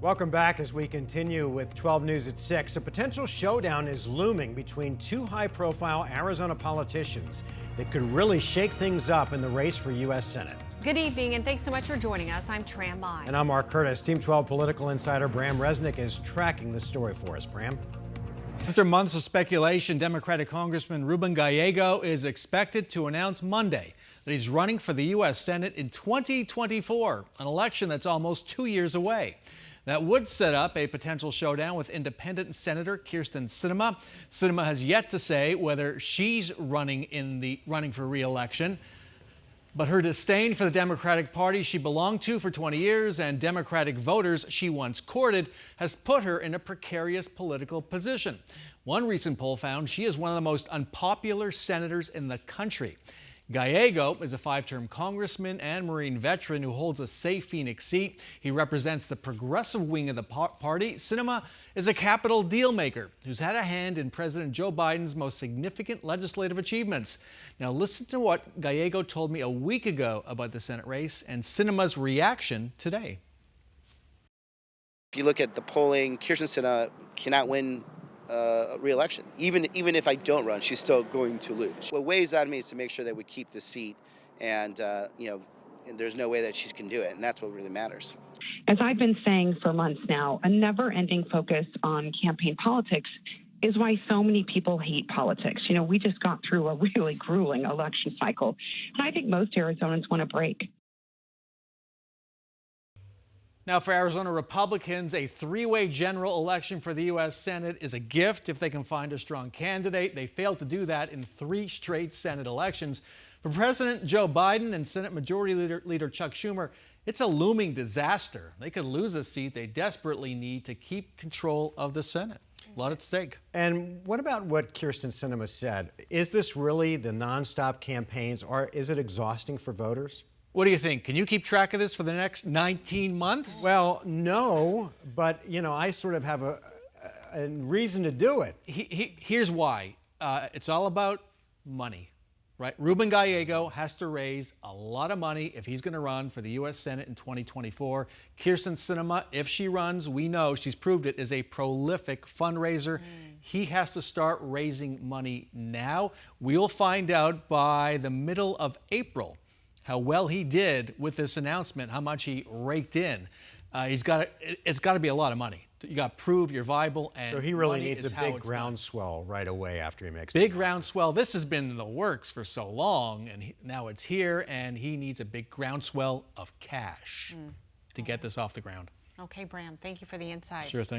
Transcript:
Welcome back as we continue with 12 News at 6. A potential showdown is looming between two high-profile Arizona politicians that could really shake things up in the race for U.S. Senate. Good evening, and thanks so much for joining us. I'm Tram Mai. And I'm Mark Curtis. Team 12 political insider Bram Resnick is tracking the story for us. Bram? After months of speculation, Democratic Congressman Ruben Gallego is expected to announce Monday that he's running for the U.S. Senate in 2024, an election that's almost 2 years away. That would set up a potential showdown with independent Senator Kyrsten Sinema. Sinema has yet to say whether she's running for re-election. But her disdain for the Democratic Party she belonged to for 20 years and Democratic voters she once courted has put her in a precarious political position. One recent poll found she is one of the most unpopular senators in the country. Gallego is a five-term congressman and Marine veteran who holds a safe Phoenix seat. He represents the progressive wing of the party. Sinema is a capital deal maker who's had a hand in President Joe Biden's most significant legislative achievements. Now listen to what Gallego told me a week ago about the Senate race and Sinema's reaction today. If you look at the polling, Kyrsten Sinema cannot win re-election. Even if I don't run, she's still going to lose. What weighs on me is to make sure that we keep the seat, and and there's no way that she can do it, and that's what really matters. As I've been saying for months now, a never-ending focus on campaign politics is why so many people hate politics. You know, we just got through a really grueling election cycle, and I think most Arizonans want a break. Now, for Arizona Republicans, a three-way general election for the U.S. Senate is a gift if they can find a strong candidate. They failed to do that in 3 straight Senate elections. For President Joe Biden and Senate Majority Leader Chuck Schumer, it's a looming disaster. They could lose a seat they desperately need to keep control of the Senate. A lot at stake. And what about what Kyrsten Sinema said? Is this really the nonstop campaigns, or is it exhausting for voters? What do you think? Can you keep track of this for the next 19 months? Well, no, but, I sort of have a reason to do it. Here's why. It's all about money, right? Ruben Gallego has to raise a lot of money if he's going to run for the U.S. Senate in 2024. Kyrsten Sinema, if she runs, we know, she's proved it, is a prolific fundraiser. He has to start raising money now. We'll find out by the middle of April how well he did with this announcement, how much he raked in. It's got to be a lot of money. You got to prove you're viable. And so he really needs a big groundswell right away after he makes big groundswell. This has been in the works for so long, and now it's here, and he needs a big groundswell of cash to get this off the ground. Okay, Bram, thank you for the insight. Sure thing.